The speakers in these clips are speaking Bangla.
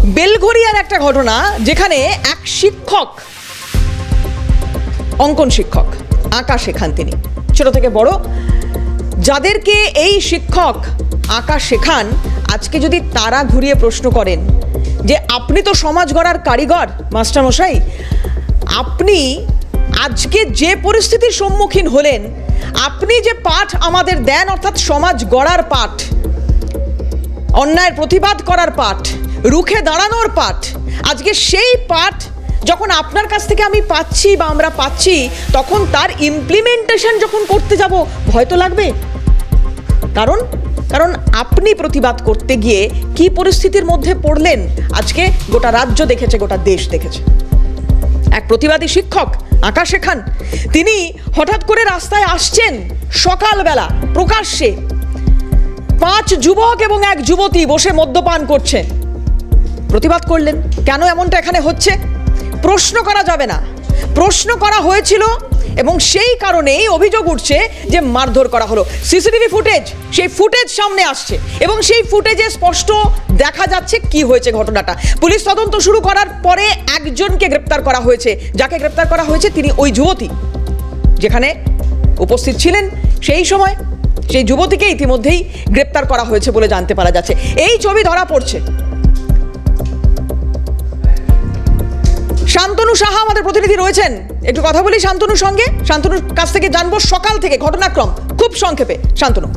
বেলঘরিয়ার একটা ঘটনা, যেখানে এক শিক্ষক, অঙ্কন শিক্ষক, আঁকা শেখান তিনি, ছোট থেকে বড়, যাদেরকে এই শিক্ষক আঁকা শেখান, আজকে যদি তারা ঘুরিয়ে প্রশ্ন করেন যে আপনি তো সমাজ গড়ার কারিগর মাস্টারমশাই, আপনি আজকে যে পরিস্থিতির সম্মুখীন হলেন, আপনি যে পাঠ আমাদের দেন, অর্থাৎ সমাজ গড়ার পাঠ, অন্যায়ের প্রতিবাদ করার পাঠ, রুখে দাঁড়ানোর পাঠ, আজকে সেই পাঠ যখন আপনার কাছ থেকে আমি পাচ্ছি বা আমরা পাচ্ছি, তখন তার ইমপ্লিমেন্টেশন যখন করতে যাব, ভয় তো লাগবে। কারণ আপনি প্রতিবাদ করতে গিয়ে কি পরিস্থিতির মধ্যে পড়লেন, আজকে গোটা রাজ্য দেখেছে, গোটা দেশ দেখেছে। এক প্রতিবাদী শিক্ষক আঁকা শেখান, তিনি হঠাৎ করে রাস্তায় আসছেন সকালবেলা, প্রকাশ্যে 5 যুবক এবং 1 যুবতী বসে মদ্যপান করছেন, প্রতিবাদ করলেন। কেন এমনটা এখানে হচ্ছে প্রশ্ন করা যাবে না, প্রশ্ন করা হয়েছিল এবং সেই কারণেই অভিযোগ উঠছে যে মারধর করা হলো। সিসিটিভি ফুটেজ, সেই ফুটেজ সামনে আসছে এবং সেই ফুটেজে স্পষ্ট দেখা যাচ্ছে কি হয়েছে ঘটনাটা। পুলিশ তদন্ত শুরু করার পরে একজনকে গ্রেপ্তার করা হয়েছে, যাকে গ্রেপ্তার করা হয়েছে তিনি ওই যুবতী যেখানে উপস্থিত ছিলেন সেই সময়, সেই যুবতীকে ইতিমধ্যেই গ্রেপ্তার করা হয়েছে বলে জানতে পারা যাচ্ছে। এই ছবি ধরা পড়ছে। শান্তনু সাহা আমাদের প্রতিনিধি রয়েছেন, একটু কথা বলি শান্তনুর সঙ্গে, শান্তনুর কাছ থেকে জানবো সকাল থেকে ঘটনাক্রম খুব সংক্ষেপে। শান্তনু,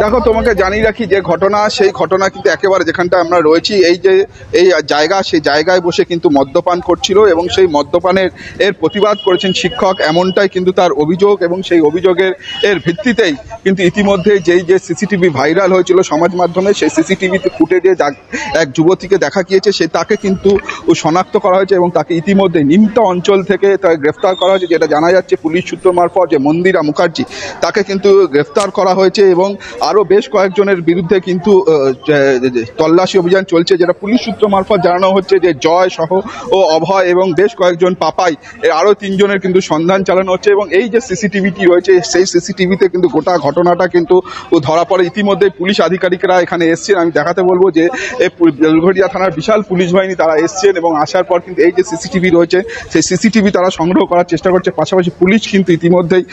দেখো, তোমাকে জানিয়ে রাখি যে ঘটনা, সেই ঘটনা কিন্তু একেবারে যেখানটা আমরা রয়েছি, এই যে এই জায়গা, সেই জায়গায় বসে কিন্তু মদ্যপান করছিল এবং সেই মদ্যপানের প্রতিবাদ করেছেন শিক্ষক, এমনটাই কিন্তু তার অভিযোগ। এবং সেই অভিযোগের ভিত্তিতেই কিন্তু ইতিমধ্যে যে সিসিটিভি ভাইরাল হয়েছিল সমাজ মাধ্যমে, সেই সিসিটিভিতে ফুটেজে এক যুবতীকে দেখা গিয়েছে, তাকে কিন্তু শনাক্ত করা হয়েছে এবং তাকে ইতিমধ্যে নিমতা অঞ্চল থেকে তাকে গ্রেফতার করা হয়েছে। যেটা জানা যাচ্ছে পুলিশ সূত্র মারফত, যে মন্দিরা মুখার্জি, তাকে কিন্তু গ্রেফতার করা হয়েছে এবং আরও বেশ কয়েকজনের বিরুদ্ধে কিন্তু তল্লাশি অভিযান চলছে। যেটা পুলিশ সূত্র মারফত জানানো হচ্ছে যে জয় সহ ও অভয় এবং বেশ কয়েকজন পাপাই, আরও 3 জনের কিন্তু সন্ধান চালানো হচ্ছে। এবং এই যে সিসিটিভিটি রয়েছে, সেই সিসিটিভিতে কিন্তু গোটা ঘটনাটা কিন্তু ধরা পড়ে। ইতিমধ্যে পুলিশ আধিকারিকরা এখানে এসছেন, আমি দেখাতে বলবো যে বেলঘরিয়া থানার বিশাল পুলিশ বাহিনী তারা এসছেন এবং আসার পর কিন্তু এই যে সিসিটিভি রয়েছে, সেই সিসিটিভি তারা সংগ্রহ করার চেষ্টা করছে। পাশাপাশি পুলিশ কিন্তু ইতিমধ্যেই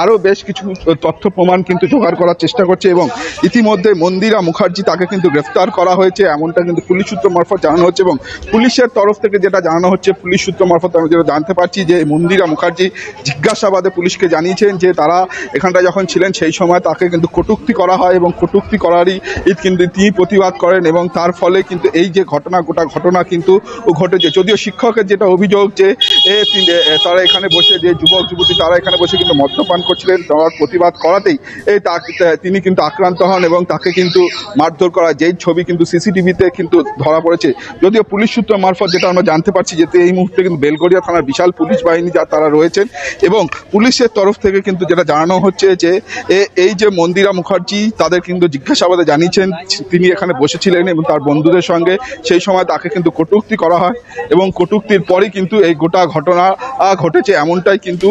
আরও বেশ কিছু তথ্য প্রমাণ কিন্তু জোগাড় করার চেষ্টা করছে এবং ইতিমধ্যে মন্দিরা মুখার্জি, তাকে কিন্তু গ্রেফতার করা হয়েছে, এমনটা কিন্তু পুলিশ সূত্র মারফত জানানো হচ্ছে। এবং পুলিশের তরফ থেকে যেটা জানানো হচ্ছে, পুলিশ সূত্র মারফত আমি যেটা জানতে পারছি, যে মন্দিরা মুখার্জি জিজ্ঞাসাবাদে পুলিশকে জানিয়েছেন যে তারা এখানটা যখন ছিলেন সেই সময় তাকে কিন্তু কটূক্তি করা হয় এবং কটূক্তি করারই কিন্তু তিনি প্রতিবাদ করেন এবং তার ফলে কিন্তু এই যে ঘটনা, গোটা ঘটনা কিন্তু ঘটেছে। যদিও শিক্ষকের যেটা অভিযোগ যে তারা এখানে বসে, যে যুবক যুবতী তারা এখানে বসে কিন্তু মদ্যপান করছিলেন, তার প্রতিবাদ করাতেই তিনি কিন্তু আক্রান্ত হন এবং তাকে কিন্তু মারধর করা, যেই ছবি কিন্তু সিসিটিভিতে কিন্তু ধরা পড়েছে। যদিও পুলিশ সূত্র মারফত যেটা আমরা জানতে পারছি, যে এই মুহূর্তে কিন্তু বেলঘরিয়া থানার বিশাল পুলিশ বাহিনী তারা রয়েছেন এবং পুলিশের তরফ থেকে কিন্তু যেটা জানানো হচ্ছে যে এই যে মন্দিরা মুখার্জি, তাদের কিন্তু জিজ্ঞাসাবাদে জানিয়েছেন তিনি এখানে বসেছিলেন এবং তার বন্ধুদের সঙ্গে, সেই সময় তাকে কিন্তু কটূক্তি করা হয় এবং কটূক্তির পরই কিন্তু এই গোটা ঘটনা ঘটেছে, এমনটাই কিন্তু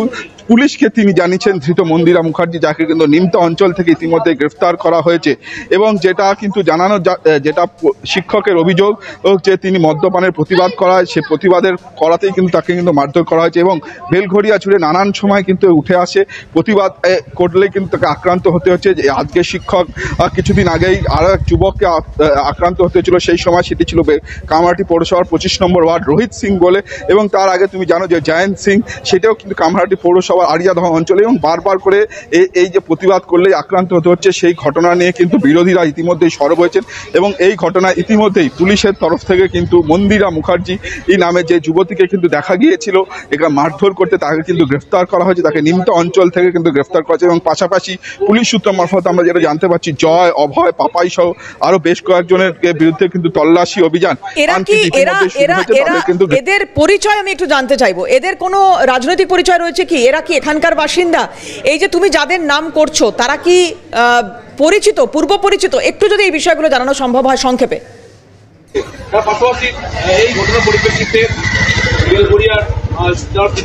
পুলিশকে তিনি জানিয়েছেন ধৃত মন্দিরা মুখার্জি, যাকে কিন্তু নিমতা অঞ্চল থেকে ইতিমধ্যে গ্রেফতার করা হয়েছে। এবং যেটা কিন্তু জানানো, যেটা শিক্ষকের অভিযোগ যে তিনি মদ্যপানের প্রতিবাদ করায়, সে প্রতিবাদের করাতেই কিন্তু তাকে কিন্তু মারধর করা হয়েছে। এবং বেলঘরিয়া জুড়ে নানান সময় কিন্তু উঠে আসে, প্রতিবাদ করলে কিন্তু তাকে আক্রান্ত হতে হচ্ছে। আজকে শিক্ষক কিছুদিন আগেই আরও এক যুবককে আক্রান্ত হতে হয়েছিল, সেই সময় সেটি ছিল কামারহাটি পৌরসভার 25 নম্বর ওয়ার্ড রোহিত সিং বলে, এবং তার আগে তুমি জানো যে জয়ন্ত সিং, সেটাও কিন্তু কামারহাটি পৌরসভা আরিয়াদহ অঞ্চলে। এবং বারবার করে এই যে প্রতিবাদ করলেই আক্রান্ত হতে হচ্ছে, সেই ঘটনা নিয়ে কিন্তু বিরোধীরা ইতিমধ্যেই সরব হয়েছেন এবং এই ঘটনা ইতিমধ্যেই পুলিশের তরফ থেকে কিন্তু মন্দিরা মুখার্জি এই নামে যে যুবতীকে কিন্তু দেখা গিয়েছিল এখানে মারধর করতে, তাকে কিন্তু গ্রেফতার করা হয়েছে, তাকে নিমতা অঞ্চল থেকে কিন্তু গ্রেফতার করা হয়েছে। এবং পাশাপাশি পুলিশ সূত্র মারফত আমরা যেটা জানতে পারছি, জয়, অভয়, পাপাই সহ আরো বেশ কয়েকজনের বিরুদ্ধে কিন্তু তল্লাশি অভিযান। এদের পরিচয় আমি একটু জানতে চাইবো, এদের কোনো রাজনৈতিক পরিচয় রয়েছে কি? এরা কি এখানকার বাসিন্দা? এই যে তুমি যাদের নাম করছো, তারা কি পরিচিত, পূর্ব পরিচিত? একটু যদি এই বিষয়গুলো জানানো সম্ভব হয় সংক্ষেপে। পাশাপাশি এই ঘটনার পরিপ্রেক্ষিতে বেলঘরিয়ার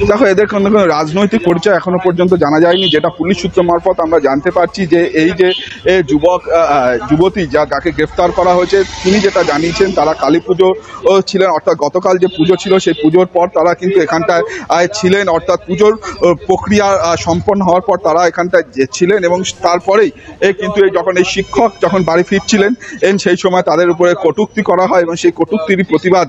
দেখো, এদের কোনো রাজনৈতিক পরিচয় এখনো পর্যন্ত জানা যায়নি। যেটা পুলিশ সূত্র মারফত আমরা জানতে পারছি যে এই যে যুবতী যাকে গ্রেফতার করা হয়েছে, তিনি যেটা জানিয়েছেন তারা কালী পুজো ছিলেন, অর্থাৎ গতকাল যে পুজো ছিল সেই পুজোর পর তারা কিন্তু এখানটায় ছিলেন, অর্থাৎ পুজোর প্রক্রিয়া সম্পন্ন হওয়ার পর তারা এখানটায় ছিলেন এবং তারপরেই কিন্তু যখন এই শিক্ষক যখন বাড়ি ফিরছিলেন সেই সময় তাদের উপরে কটূক্তি করা হয় এবং সেই কটূক্তির প্রতিবাদ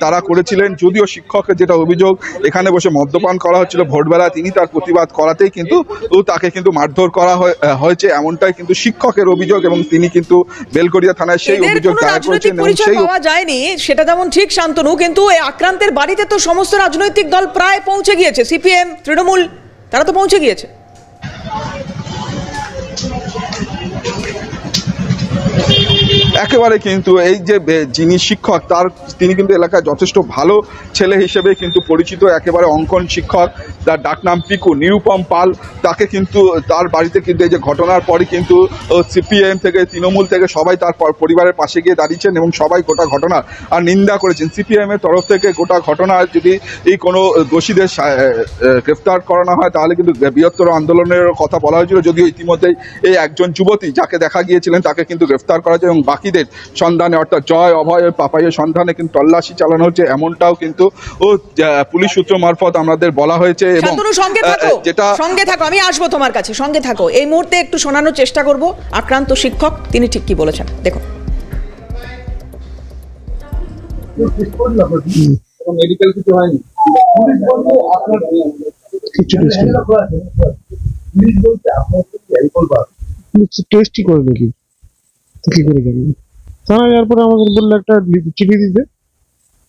তারা করেছিলেন। যদিও শিক্ষকের যেটা অভিযোগ, এখানে বসে মদ্যপান করা হচ্ছিল ভোরবেলা, তিনি তার প্রতিবাদ করাতেই কিন্তু তাকে কিন্তু মারধর করা হয়েছে, এমনটাই কিন্তু শিক্ষকের অভিযোগ এবং তিনি কিন্তু বেলগড়িয়া থানায় সেই অভিযোগ দায়ের করেছেন। এবং সেই পাওয়া যায়নি সেটা যেমন ঠিক শান্তনু, কিন্তু এই আক্রান্তের বাড়িতে তো সমস্ত রাজনৈতিক দল প্রায় পৌঁছে গিয়েছে, সিপিএম, তৃণমূল, তারা তো পৌঁছে গিয়েছে। একেবারে কিন্তু এই যে যিনি শিক্ষক তিনি কিন্তু এলাকায় যথেষ্ট ভালো ছেলে হিসেবে কিন্তু পরিচিত, একেবারে অঙ্কন শিক্ষক, তার ডাকনাম পিকু, নিরুপম পাল। তাকে কিন্তু তার বাড়িতে কিন্তু এই যে ঘটনার পরই কিন্তু সিপিএম থেকে তৃণমূল থেকে সবাই তার পরিবারের পাশে গিয়ে দাঁড়িয়েছেন এবং সবাই গোটা ঘটনা আর নিন্দা করেছেন। সিপিএম এর তরফ থেকে গোটা ঘটনা যদি এই কোনো দোষীদের গ্রেফতার করানো হয় তাহলে কিন্তু বৃহত্তর আন্দোলনের কথা বলা হয়েছিল। যদিও ইতিমধ্যেই এই একজন যুবতী যাকে দেখা গিয়েছিলেন তাকে কিন্তু গ্রেফতার করা হয়েছে এবং বাকিদের সন্ধানে, অর্থাৎ জয়, অভয়, পাপাইয়ের সন্ধানে কিন্তু তল্লাশি চালানো হচ্ছে, এমনটাও কিন্তু পুলিশ সূত্র মারফত আমাদের বলা হয়েছে। এবং যেটা সঙ্গে থাকো, আমি আসবো তোমার কাছে, সঙ্গে থাকো। এই মুহূর্তে একটু শোনানোর চেষ্টা করব আক্রান্ত শিক্ষক তিনি ঠিক কি বলেছেন, দেখো। মেডিকেল কিছু হয়নি, পুলিশ বলতে আপনার কিছু পুলিশ বলতে আপনার টেস্টই করে দেখি কি করে জানি। থানায় যাওয়ার পরে আমাদের বললো একটা চিঠি দিতে,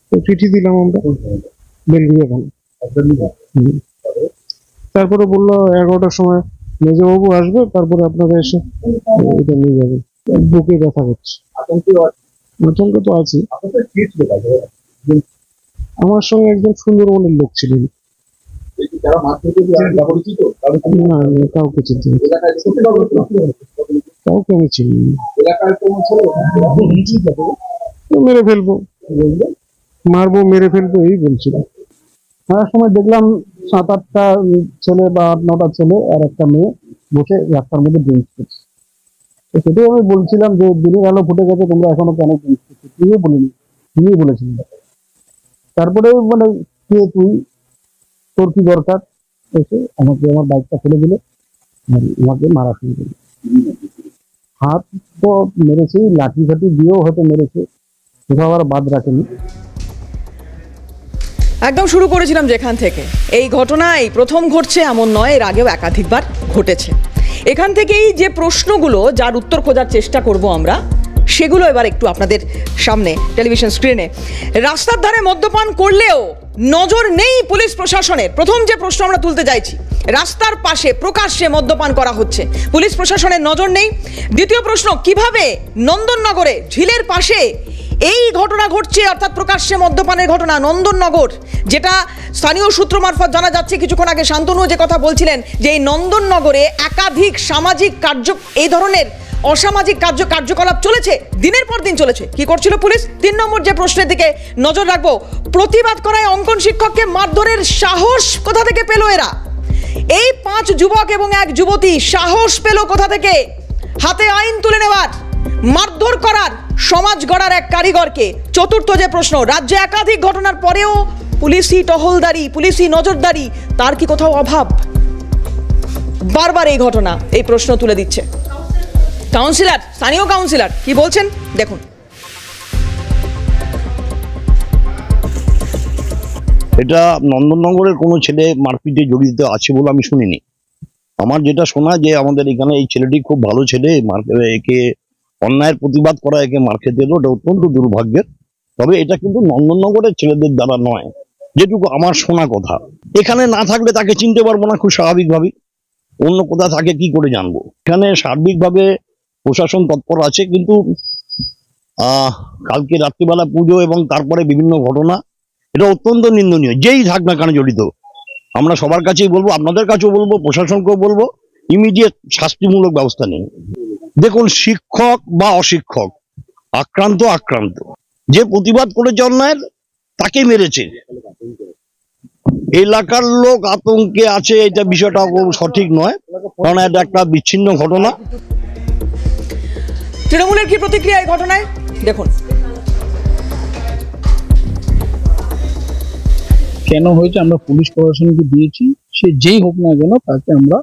তো চিঠি দিলাম আমরা বেলগুড়িয়া থানা। তারপরে বললো 11টার সময় মেজবাবু আসবে, তারপরে আপনারা এসে এটা নিয়ে যাবেন। বুকে ব্যথা করছে, আতঙ্ক তো আছে। আমার সঙ্গে একজন সুন্দরবনের লোক ছিলেন, কাউকে চিনতে কাউকে আমি চিনি, মেরে ফেলবো, মারবো, মেরে ফেলবো এই বলছিল। তার সময় দেখলাম 7-8টা ছেলে বা 8-9টা ছেলে আর একটা মেয়ে বসে রাস্তার মধ্যে ড্রিঙ্কস করছে। সেটাই আমি বলছিলাম যে দিনের আলো ফুটে গেছে, তোমরা এখনো কেন ড্রিঙ্কস করছো? তুইও বলিনি, তুই বলেছিলি। তারপরে মানে কে তুই, তোর কি দরকার? এসে আমাকে আমার বাইকটা ফেলে দিলে, আমাকে মারা শুরু করলো। হাত তো মেরেছে, লাঠি ফাঠি দিয়েও হয়তো মেরেছে, কোথাও আর বাদ রাখেনি। একদম শুরু করেছিলাম যেখান থেকে, এই ঘটনা এই প্রথম ঘটছে এমন নয়, এর আগেও একাধিকবার ঘটেছে। এখান থেকেই যে প্রশ্নগুলো যার উত্তর খোঁজার চেষ্টা করব আমরা, সেগুলো এবার একটু আপনাদের সামনে টেলিভিশন স্ক্রিনে। রাস্তার ধারে মদ্যপান করলেও নজর নেই পুলিশ প্রশাসনের, প্রথম যে প্রশ্ন আমরা তুলতে চাইছি। রাস্তার পাশে প্রকাশ্যে মদ্যপান করা হচ্ছে, পুলিশ প্রশাসনের নজর নেই। দ্বিতীয় প্রশ্ন, কিভাবে নন্দননগরে ঝিলের পাশে এই ঘটনা ঘটছে, অর্থাৎ প্রকাশ্যে মদ্যপানের ঘটনা নন্দননগর, যেটা স্থানীয় সূত্র মারফত জানা যাচ্ছে। কিছুক্ষণ আগে শান্তনু যে কথা বলছিলেন যে এই নন্দননগরে একাধিক সামাজিক এই ধরনের অসামাজিক কার্যকলাপ চলেছে, দিনের পর দিন চলেছে। কি করছিল পুলিশ? 3 নম্বর যে প্রশ্নের দিকে নজর রাখবো, প্রতিবাদ করায় অঙ্কন শিক্ষককে মারধরের সাহস কোথা থেকে পেল এরা? এই 5 যুবক এবং 1 যুবতী সাহস পেল কোথা থেকে হাতে আইন তুলে নেওয়ার, মারধর করার, সমাজ গড়ার এক কারিগরকে? চতুর্থ যে প্রশ্ন, রাজ্যে একাধিক ঘটনার পরেও পুলিশি টহলদারি, পুলিশি নজরদারি, তার কি কোথাও অভাব? বারবার এই ঘটনা এই প্রশ্ন তুলে দিচ্ছে। কাউন্সিলর, স্থানীয় কাউন্সিলর কি বলছেন দেখুন। এটা নন্দননগরের কোনো ছেলে মারপিটে জড়িত আছে বলে আমি শুনিনি। আমার যেটা শোনা যে আমাদের এখানে এই ছেলেটি খুব ভালো ছেলে, একে অন্যায়ের প্রতিবাদ করা, একে মার খেতে এলো, এটা অত্যন্ত দুর্ভাগ্যের। তবে এটা কিন্তু নন্দননগরের ছেলেদের দ্বারা নয়, যেটুকু আমার শোনা কথা। এখানে না থাকলে তাকে চিনতে পারবো না খুব স্বাভাবিকভাবেই, অন্য কোথাও থাকে কি করে জানবো? এখানে সার্বিকভাবে প্রশাসন তৎপর আছে, কিন্তু কালকে রাত্রিবেলা পুজো এবং তারপরে বিভিন্ন ঘটনা, এটা অত্যন্ত নিন্দনীয়। যেই থাক না কেন জড়িত, আমরা সবার কাছেই বলবো, আপনাদের কাছেও বলবো, প্রশাসনকেও বলবো, ইমিডিয়েট শাস্তিমূলক ব্যবস্থা নিন। দেখুন, শিক্ষক বা অশিক্ষক, আক্রান্ত, যে প্রতিবাদ করেছে অন্যায়ের তাকে মেরেছে, এলাকার লোক আতঙ্কে আছে, এটা বিষয়টা সঠিক নয়, কারণ এটা একটা বিচ্ছিন্ন ঘটনা। তৃণমূলের কি প্রতিক্রিয়া এই ঘটনায় দেখুন। কেন হয়েছে আমরা পুলিশ প্রশাসনকে দিয়েছি, সে যেই হোক না কেন তাকে আমরা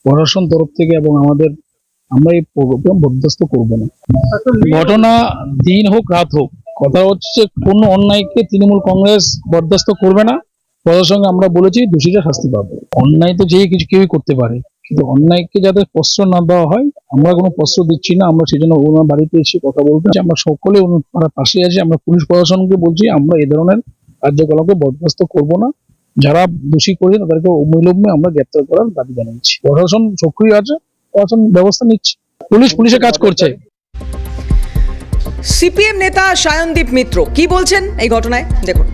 প্রশাসন তরফ থেকে এবং আমরা এই প্রোগ্রাম বরদাস্ত করবো না। ঘটনা দিন হোক রাত হোক, কথা হচ্ছে কোন অন্যায়কে তৃণমূল কংগ্রেস বরদাস্ত করবে না। প্রশাসনকে আমরা বলেছি দোষীরা শাস্তি পাবে। অন্যায় তো যে কিছু কেউই করতে পারে, কিন্তু অন্যায়কে যাতে প্রশ্রয় না দেওয়া হয়, আমরা কোনো প্রশ্রয় দিচ্ছি না। আমরা সেই জন্য ওনার বাড়িতে এসে কথা বলতে, আমরা সকলে ওনার পাশে আছি। আমরা পুলিশ প্রশাসনকে বলছি আমরা এই ধরনের কার্যকলাপকে বরদাস্ত করব না। যারা দোষী করে তাদেরকে অবিলম্বে আমরা গ্রেপ্তার করার দাবি জানাচ্ছি। প্রশাসন সক্রিয় আছে, প্রশাসন ব্যবস্থা নিচ্ছে, পুলিশের কাজ করছে। সিপিএম নেতা সায়নদীপ মিত্র কি বলছেন এই ঘটনায় দেখুন।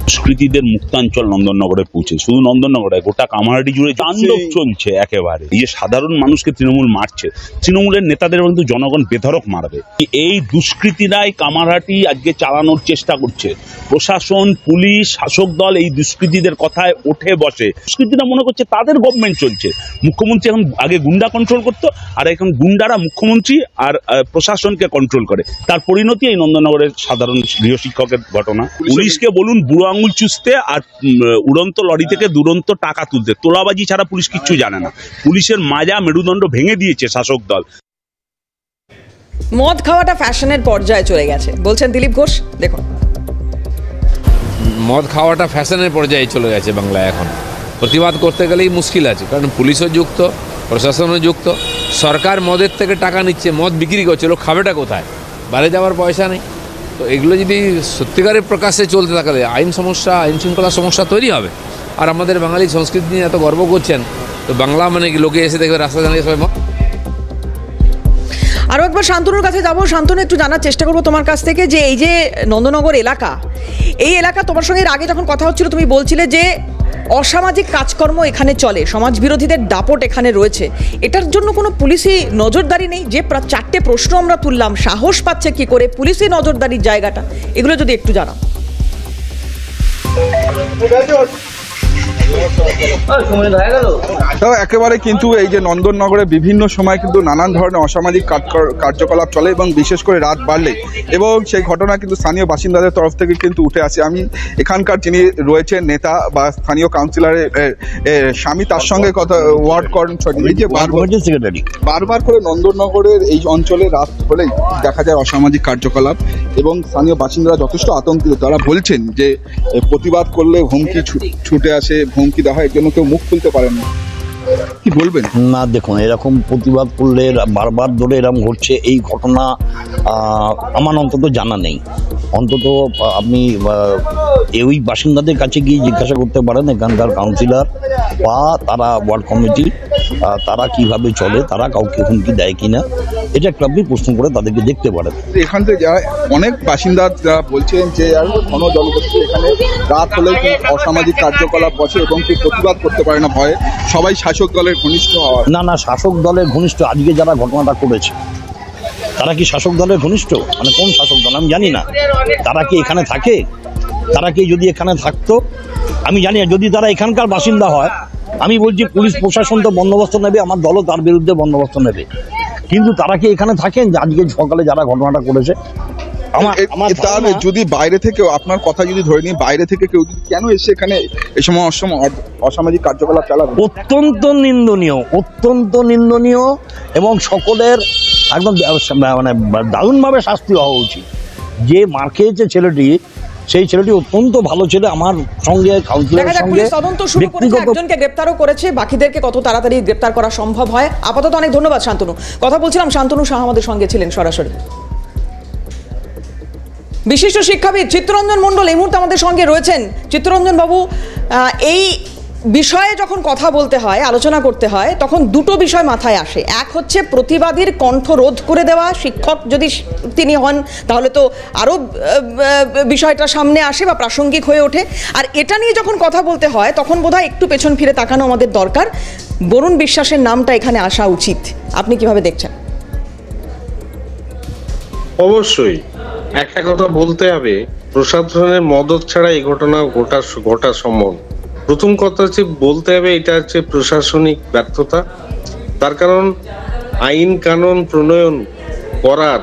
দুষ্কৃতীদের মুক্তাঞ্চল নন্দননগরে পৌঁছে, শুধু নন্দননগরে গোটা কামারহাটি জুড়ে তাণ্ডব চলছে একেবারে। এই যে সাধারণ মানুষকে তৃণমূল মারছে, তৃণমূলের নেতাদের কিন্তু জনগণ বেধড়ক মারবে। এই দুষ্কৃতীরাই কামারহাটি আজকে চালানোর চেষ্টা করছে। প্রশাসন, পুলিশ, শাসক দল এই দুষ্কৃতীদের কথায় ওঠে বসে। দুষ্কৃতীরা মনে করছে তাদের গভর্নমেন্ট চলছে। মুখ্যমন্ত্রী এখন আগে গুন্ডা কন্ট্রোল করতো, আর এখন গুন্ডারা মুখ্যমন্ত্রী আর প্রশাসনকে কন্ট্রোল করে। তার পরিণতি এই নন্দননগরের সাধারণ গৃহশিক্ষকের ঘটনা। পুলিশকে বলুন বুড়ো আঙুল চুষতে আর উড়ন্ত লরি থেকে দুরন্ত টাকা তুলতে, তোলাবাজি ছাড়া পুলিশ কিচ্ছু জানে না। পুলিশের মাজা মেরুদণ্ড ভেঙে দিয়েছে শাসক দল। মদ খাওয়াটা ফ্যাশনের পর্যায়ে চলে গেছে বলছেন দিলীপ ঘোষ দেখুন। মদ খাওয়াটা ফ্যাশনের পর্যায়ে চলে গেছে বাংলায়। এখন প্রতিবাদ করতে গেলেই মুশকিল আছে, কারণ পুলিশও যুক্ত, প্রশাসনও যুক্ত। সরকার মদের থেকে টাকা নিচ্ছে, মদ বিক্রি করছে, লোক খাবেটা কোথায়? বাইরে যাওয়ার পয়সা নেই। তো এগুলো যদি সত্যিকারের প্রকাশ্যে চলতে থাকলে আইন শৃঙ্খলার সমস্যা তৈরি হবে। আর আমাদের বাঙালি সংস্কৃতি নিয়ে এত গর্ব করছেন, তো বাংলা মানে কি লোকে এসে দেখবে রাস্তা দাঁড়িয়ে সবাই। আরও একবার শান্তনুর কাছে যাবো। শান্তনু, একটু জানার চেষ্টা করবো তোমার কাছ থেকে যে এই যে নন্দননগর এলাকা, এই এলাকা তোমার সঙ্গে এর আগে যখন কথা হচ্ছিল তুমি বলছিলে যে অসামাজিক কাজকর্ম এখানে চলে, সমাজ বিরোধীদের দাপট এখানে রয়েছে। এটার জন্য কোনো পুলিশি নজরদারি নেই? যে 4টে প্রশ্ন আমরা তুললাম, সাহস পাচ্ছে কি করে পুলিশি নজরদারির জায়গাটা, এগুলো যদি একটু জানাও। একেবারে কিন্তু এই যে নন্দননগরে বিভিন্ন সময় কিন্তু নানান ধরনের অসামাজিক কার্যকলাপ চলে, এবং বিশেষ করে রাত বাড়লে, এবং সেই ঘটনা কিন্তু স্থানীয় বাসিন্দাদের তরফ থেকে কিন্তু উঠে আসে। আমি এখানকার যিনি রয়েছেন নেতা বা স্থানীয় কাউন্সিলরের স্বামী, তার সঙ্গে কথা ওয়ার্ড কর্মচারী, এই যে বারবার করে নন্দননগরের এই অঞ্চলে রাত হলেই দেখা যায় অসামাজিক কার্যকলাপ, এবং স্থানীয় বাসিন্দারা যথেষ্ট আতঙ্কিত। তারা বলছেন যে প্রতিবাদ করলে হুমকি ছুটে আসে, হুমকি দেওয়া হয়, এর জন্য কেউ মুখ খুলতে পারেন না। কি বলবেন? না দেখুন, এরকম প্রতিবাদ করলে বারবার ধরে এরকম ঘটছে, এই ঘটনা আমার অন্তত জানা নেই। অন্তত আপনি ওই বাসিন্দাদের কাছে গিয়ে জিজ্ঞাসা করতে পারেন, এখানকার কাউন্সিলর বা তারা ওয়ার্ড কমিটি তারা কিভাবে চলে, তারা কাউকে হুমকি দেয় কিনা, এটা একটু আপনি প্রশ্ন করে তাদেরকে দেখতে পারেন। এখান থেকে যারা অনেক বাসিন্দা যারা বলছেন যে ঘন জনবসতি, এখানে রাত হলে অসামাজিক কার্যকলাপ বসে এবং কেউ প্রতিবাদ করতে পারে না ভয়ে, সবাই শাসক দলের ঘনিষ্ঠ হওয়া। না, শাসক দলের ঘনিষ্ঠ আজকে যারা ঘটনাটা করেছে তারা কি শাসক দলের ঘনিষ্ঠ? মানে কোন শাসক দল আমি জানি না। তারা কি এখানে থাকে? তারা কি যদি এখানে থাকতো আমি জানি না। যদি তারা এখানকার বাসিন্দা হয়, আমি বলছি পুলিশ প্রশাসন তো বন্দোবস্ত নেবে, আমার দলও তার বিরুদ্ধে বন্দোবস্ত নেবে। কিন্তু তারা কি এখানে থাকেন আজকে সকালে যারা ঘটনাটা করেছে? তাহলে যদি বাইরে থেকে, আপনার কথা যদি ধরে নিই, বাইরে থেকে কেউ কেন এসে এখানে এই সময় অসামাজিক কার্যকলাপ চালাবে? অত্যন্ত নিন্দনীয় এবং সকলের একদম মানে দারুণভাবে শাস্তি হওয়া উচিত। যে মার খেয়েছে ছেলেটি, সেই ছেলেটি অত্যন্ত ভালো ছেলে। আমার সঙ্গে কাউন্সিলরের সঙ্গে তদন্ত শুরু করেছে, একজনকে গ্রেফতারও করেছে, বাকিদেরকে কত তাড়াতাড়ি গ্রেফতার করা সম্ভব হয়। আপাতত অনেক ধন্যবাদ শান্তনু। কথা বলছিলাম, শান্তনু শাহ আমাদের সঙ্গে ছিলেন সরাসরি। বিশিষ্ট শিক্ষাবিদ চিত্তরঞ্জন মণ্ডল এই মুহূর্তে আমাদের সঙ্গে রয়েছেন। চিত্তরঞ্জন বাবু, এই বিষয়ে যখন কথা বলতে হয়, আলোচনা করতে হয়, তখন দুটো বিষয় মাথায় আসে। এক হচ্ছে প্রতিবাদীর কণ্ঠ রোধ করে দেওয়া, শিক্ষক যদি তিনি হন তাহলে তো আরও বিষয়টা সামনে আসে বা প্রাসঙ্গিক হয়ে ওঠে। আর এটা নিয়ে যখন কথা বলতে হয় তখন বোধহয় একটু পেছন ফিরে তাকানো আমাদের দরকার। বরুণ বিশ্বাসের নামটা এখানে আসা উচিত। আপনি কিভাবে দেখছেন? অবশ্যই একটা কথা বলতে হবে প্রশাসনের মদত ছাড়া এই ঘটনা ঘটা সম্ভব। প্রথম কথা হচ্ছে বলতে হবে এটা হচ্ছে প্রশাসনিক ব্যর্থতা। তার কারণ আইন কানুন প্রণয়ন করার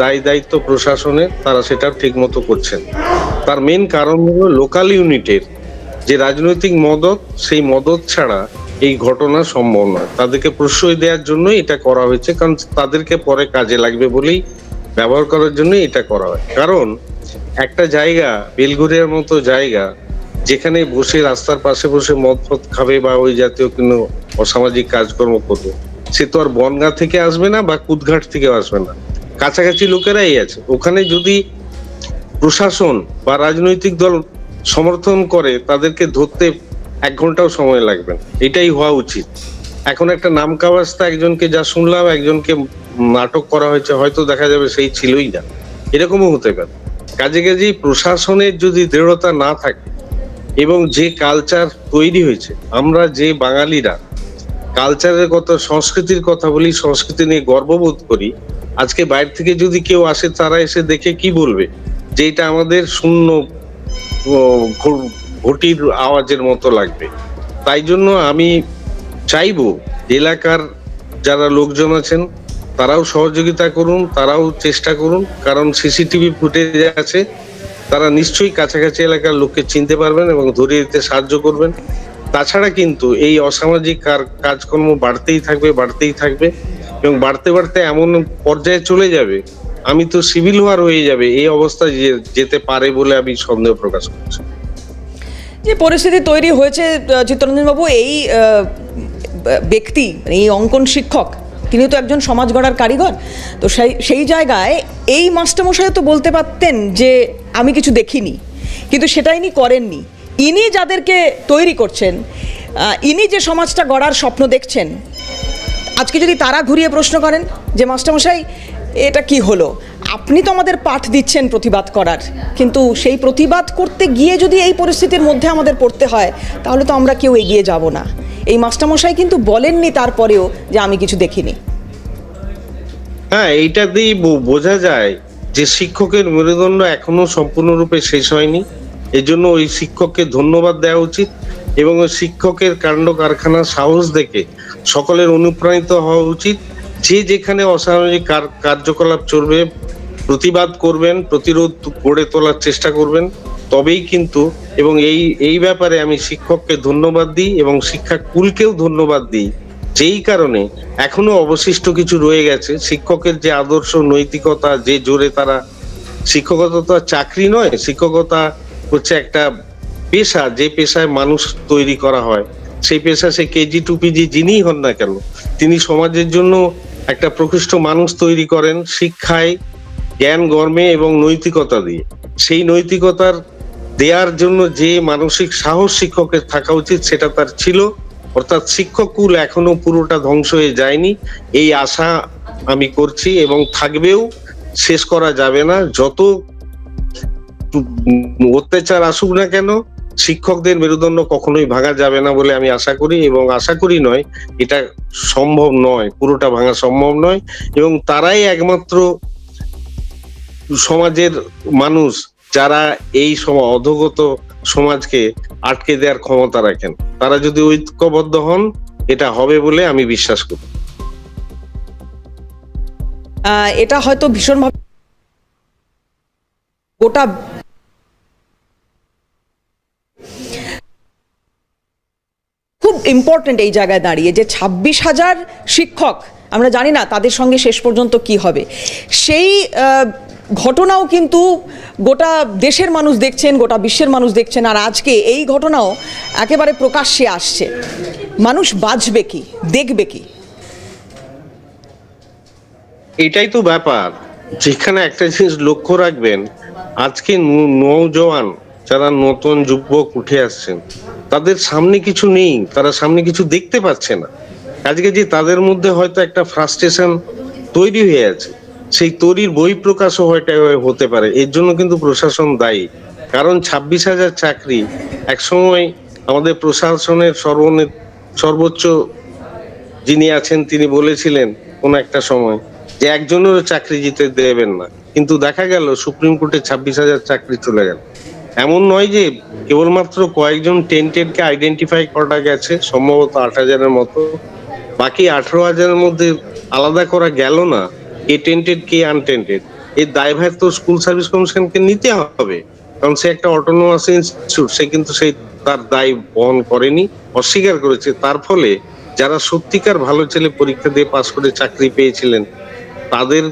দায় দায়িত্ব প্রশাসনের, তারা সেটা ঠিক মতো করছেন। তার মেন কারণ হলো লোকাল ইউনিটের যে রাজনৈতিক মদত, সেই মদত ছাড়া এই ঘটনা সম্ভব নয়। তাদেরকে প্রশ্রয় দেওয়ার জন্য এটা করা হয়েছে, কারণ তাদেরকে পরে কাজে লাগবে বলেই ব্যবহার করার জন্য এটা করা হয়। কারণ একটা জায়গা, বেলঘরিয়ার মতো জায়গা, যেখানে বসে রাস্তার পাশে বসে মদ ফদ খাবে বা ওই জাতীয় কোনো অসামাজিক কাজকর্ম করবে, সে তো আর বনগাঁ থেকে আসবে না বা কুদঘাট থেকে আসবে না, কাছাকাছি লোকেরাই আছে। ওখানে যদি প্রশাসন বা রাজনৈতিক দল সমর্থন করে, তাদেরকে ধরতে 1 ঘন্টাও সময় লাগবে না। এটাই হওয়া উচিত। এখন একটা নামকাওয়াস্তা একজনকে যা শুনলাম, একজনকে নাটক করা হয়েছে, হয়তো দেখা যাবে সেই ছিলই না, এরকমও হতে পারে। কাজেই প্রশাসনের যদি দৃঢ়তা না থাকে এবং যে কালচার তৈরি হয়েছে, আমরা যে বাঙালিরা কালচারের কথা, সংস্কৃতির কথা বলি, সংস্কৃতি নিয়ে গর্ববোধ করি, আজকে বাইরে থেকে যদি কেউ আসে, তারা এসে দেখে কি বলবে যে এটা আমাদের শূন্য ঘটির আওয়াজের মতো লাগবে। তাই জন্য আমি চাইবো এলাকার যারা লোকজন আছেন তারাও সহযোগিতা করুন, তারাও চেষ্টা করুন, কারণ সিসিটিভি ফুটেজ আছে, তারা নিশ্চয়ই কাছাকাছি এলাকার লোককে চিনতে পারবেন এবং ধরিয়ে দিতে সাহায্য করবেন। তাছাড়া কিন্তু এই অসামাজিক কাজকর্ম বাড়তেই থাকবে এবং বাড়তে বাড়তে এমন পর্যায়ে চলে যাবে, আমি তো সিভিল ওয়ার হয়ে যাবে, এই অবস্থা যেতে পারে বলে আমি সন্দেহ প্রকাশ করছি। যে পরিস্থিতি তৈরি হয়েছে চিত্তরঞ্জন বাবু, এই ব্যক্তি, এই অঙ্কন শিক্ষক, তিনি তো একজন সমাজ গড়ার কারিগর, তো সেই জায়গায় এই মাস্টারমশাই তো বলতে পারতেন যে আমি কিছু দেখিনি, কিন্তু সেটা ইনি করেননি। ইনি যাদেরকে তৈরি করছেন, ইনি যে সমাজটা গড়ার স্বপ্ন দেখছেন, আজকে যদি তারা ঘুরিয়ে প্রশ্ন করেন যে মাস্টারমশাই এটা কি হলো, আপনি তো আমাদের পাঠ দিচ্ছেন প্রতিবাদ করার, কিন্তু সেই প্রতিবাদ করতে গিয়ে যদি এই পরিস্থিতির মধ্যে আমাদের পড়তে হয়, তাহলে তো আমরা কেউ এগিয়ে যাব না। এই মাস্টারমশাই কিন্তু বলেননি তারপরেও যে আমি কিছু দেখিনি। হ্যাঁ, এইটা দিয়ে বোঝা যায় যে শিক্ষকের মেরুদণ্ড এখনো সম্পূর্ণরূপে শেষ হয়নি। এজন্য ওই শিক্ষককে ধন্যবাদ দেওয়া উচিত এবং ওই শিক্ষকের কাণ্ড কারখানার সাহস দেখে সকলের অনুপ্রাণিত হওয়া উচিত। যে যেখানে অসামাজিক কার্যকলাপ চলবে, প্রতিবাদ করবেন, প্রতিরোধ গড়ে তোলার চেষ্টা করবেন, তবেই কিন্তু, এবং এই ব্যাপারে আমি শিক্ষককে ধন্যবাদ দিই এবং শিক্ষাকুলকেও ধন্যবাদ দিই, যেই কারণে এখনো অবশিষ্ট কিছু রয়ে গেছে। শিক্ষকের যে আদর্শ, নৈতিকতা, যে জোরে তারা, শিক্ষকতা তো চাকরি নয়, শিক্ষকতা হচ্ছে একটা পেশা, যে পেশায় মানুষ তৈরি করা হয়। সেই পেশা সে কেজি টু পিজি যিনিই হন না কেন, তিনি সমাজের জন্য একটা প্রকৃষ্ট মানুষ তৈরি করেন শিক্ষায়, জ্ঞান গর্মে এবং নৈতিকতা দিয়ে। সেই নৈতিকতার দেওয়ার জন্য যে মানসিক সাহস শিক্ষকের থাকা উচিত, সেটা তার ছিল। অর্থাৎ শিক্ষককুল এখনো পুরোটা ধ্বংস হয়ে যায়নি, এই আশা আমি করছি এবং থাকবেও, শেষ করা যাবে না। যত অত্যাচার আসুক না কেন, শিক্ষকদের মেরুদণ্ড কখনোই ভাঙা যাবে না বলে আমি আশা করি, এবং আশা করি নয়, এটা সম্ভব নয়, পুরোটা ভাঙা সম্ভব নয়। এবং তারাই একমাত্র সমাজের মানুষ যারা এই অধোগত সমাজকে আটকে দেওয়ার ক্ষমতা রাখেন। তারা যদি ঐক্যবদ্ধ হন, এটা হবে বলে আমি বিশ্বাস করি। এটা হয়তো ভীষণভাবে গোটা খুব ইম্পর্টেন্ট এই জায়গায় দাঁড়িয়ে যে 26,000 শিক্ষক, আমরা জানি না তাদের সঙ্গে শেষ পর্যন্ত কি হবে। সেই ঘটনাও কিন্তু গোটা দেশের মানুষ দেখছেন, গোটা বিশ্বের মানুষ দেখছেন, আর আজকে এই ঘটনাও একেবারে প্রকাশ্যে আসছে। মানুষ বাঁচবে কি, দেখবে কি? এটাই তো ব্যাপার। যেখানে একটা জিনিস লক্ষ্য রাখবেন, আজকে নওজওয়ান যারা নতুন যুবক উঠে আসছেন, তাদের সামনে কিছু নেই, তারা সামনে কিছু দেখতে পাচ্ছে না। আজকে যে তাদের মধ্যে হয়তো একটা ফ্রাস্ট্রেশন তৈরি হয়ে আছে, সেই তৈরির বহিঃপ্রকাশও হতে পারে। এর জন্য কিন্তু প্রশাসন দায়ী, কারণ 26,000 চাকরি একসময় আমাদের প্রশাসনের সর্বোচ্চ যিনি আছেন তিনি বলেছিলেন কোন একটা সময় যে একজনেরও চাকরি জিতে দেবেন না। কিন্তু দেখা গেল সুপ্রিম কোর্টে 26,000 চাকরি চলে গেল। এমন নয় যে কেবলমাত্র কয়েকজন টেন্টেডকে আইডেন্টিফাই করা গেছে, সম্ভবত 8,000-এর মতো, বাকি 18,000-এর মধ্যে আলাদা করা গেল না কে টেন্টেড কে আনটেন্টেড। এই দায়ভার তো স্কুল সার্ভিস কমিশনকে নিতে হবে, কারণ সে একটা অটোনোমাস ইনস্টিটিউট, সে কিন্তু সেই তার দায় বহন করেনি, অস্বীকার করেছে। তার ফলে যারা সত্যিকার ভালো ছেলে পরীক্ষা দিয়ে পাশ করে চাকরি পেয়েছিলেন তাদের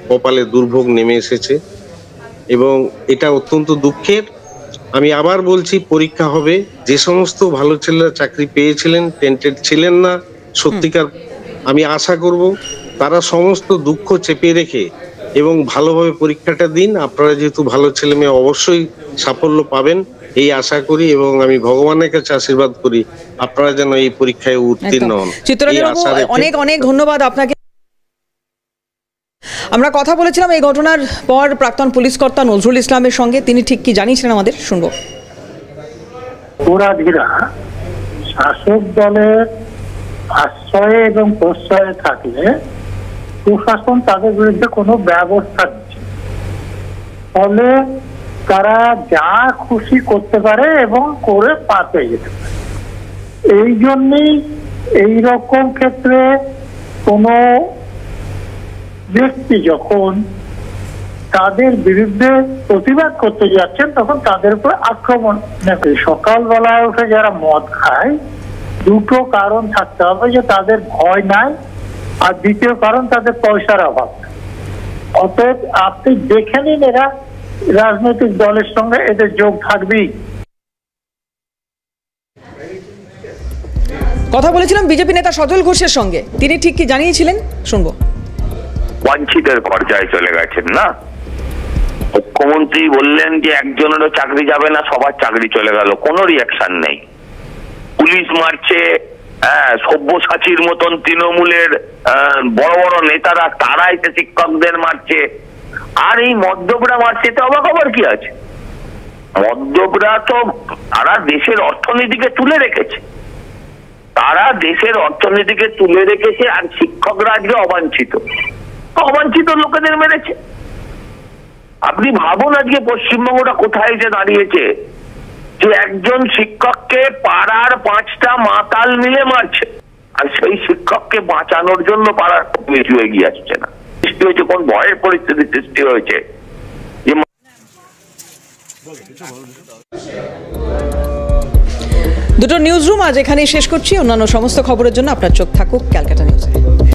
কপালে দুর্ভোগ নেমে এসেছে এবং এটা অত্যন্ত দুঃখের। আমি আবার বলছি, পরীক্ষা হবে, যে সমস্ত ভালো ছেলেরা চাকরি পেয়েছিলেন, টেন্টেড ছিলেন না সত্যিকার, আমি আশা করব তারা সমস্ত দুঃখ চেপে রেখে এবং ভালোভাবে পরীক্ষাটা দিন। আপনারা যেহেতু ভালো ছেলে মেয়ে, অবশ্যই সাফল্য পাবেন এই আশা করি এবং আমি ভগবানের কাছে আশীর্বাদ করি আপনারা যেন এই পরীক্ষায় উত্তীর্ণ হন। চিত্তরঞ্জন বাবু, অনেক অনেক ধন্যবাদ আপনাকে। আমরা কথা বলেছিলাম এই ঘটনার পর প্রাক্তন পুলিশ কর্তা নজরুল ইসলামের সঙ্গে, তিনি ঠিক কি জানিয়েছিলেন আমাদের শুনবো। অপরাধীরা শাসক দলের আশ্রয়ে এবং প্রশ্রয়ে থাকলে প্রশাসন তাদের বিরুদ্ধে কোনো ব্যবস্থা নিচ্ছে, ফলে তারা যা খুশি করতে পারে এবং করে পার পেয়ে যেতে পারে। এই জন্যই এইরকম ক্ষেত্রে কোনো ব্যক্তি যখন তাদের বিরুদ্ধে প্রতিবাদ করতে যাচ্ছেন তখন তাদের উপর আক্রমণ। সকালবেলায় উঠে যারা মদ খায়, দুটো কারণ থাকতে হবে, যে তাদের ভয় নাই, আর দ্বিতীয় কারণ তাদের পয়সার অভাব। অতএব আপনি দেখে নিন, এরা রাজনৈতিক দলের সঙ্গে এদের যোগ থাকবেই। কথা বলেছিলাম বিজেপি নেতা সজল ঘোষের সঙ্গে, তিনি ঠিক কি জানিয়েছিলেন শুনবো। বঞ্চিতের পর্যায়ে চলে গেছেন না, মুখ্যমন্ত্রী বললেন যে একজনেরও চাকরি যাবে না, সবার চাকরি চলে গেল, কোনো রিয়াকশন নেই। পুলিশ মারছে, সব্যসাচীর মতন তৃণমূলের বড় বড় নেতারা, তারা এসে শিক্ষকদের মারছে, আর এই মদ্যপরা মারছে, তো অবাক হবার কি আছে? মদ্যপরা তো তারা দেশের অর্থনীতিকে তুলে রেখেছে, তারা দেশের অর্থনীতিকে তুলে রেখেছে, আর শিক্ষকরা আজকে অবাঞ্ছিত লোকেদের মেরেছে। আপনি ভাবুন আজকে পশ্চিমবঙ্গটা কোথায় এসে দাঁড়িয়েছে, যে একজন শিক্ষককে পাড়ার 5টা মাতাল মিলে মারছে, আর সেই শিক্ষককে বাঁচানোর জন্য পাড়ার বেশি এগিয়ে আসছে না। সৃষ্টি হয়েছে কোন ভয়ের পরিস্থিতি সৃষ্টি হয়েছে। দুটো নিউজ রুম আজ এখানেই শেষ করছি। অন্যান্য সমস্ত খবরের জন্য আপনার চোখ থাকুক ক্যালকাটা নিউজে।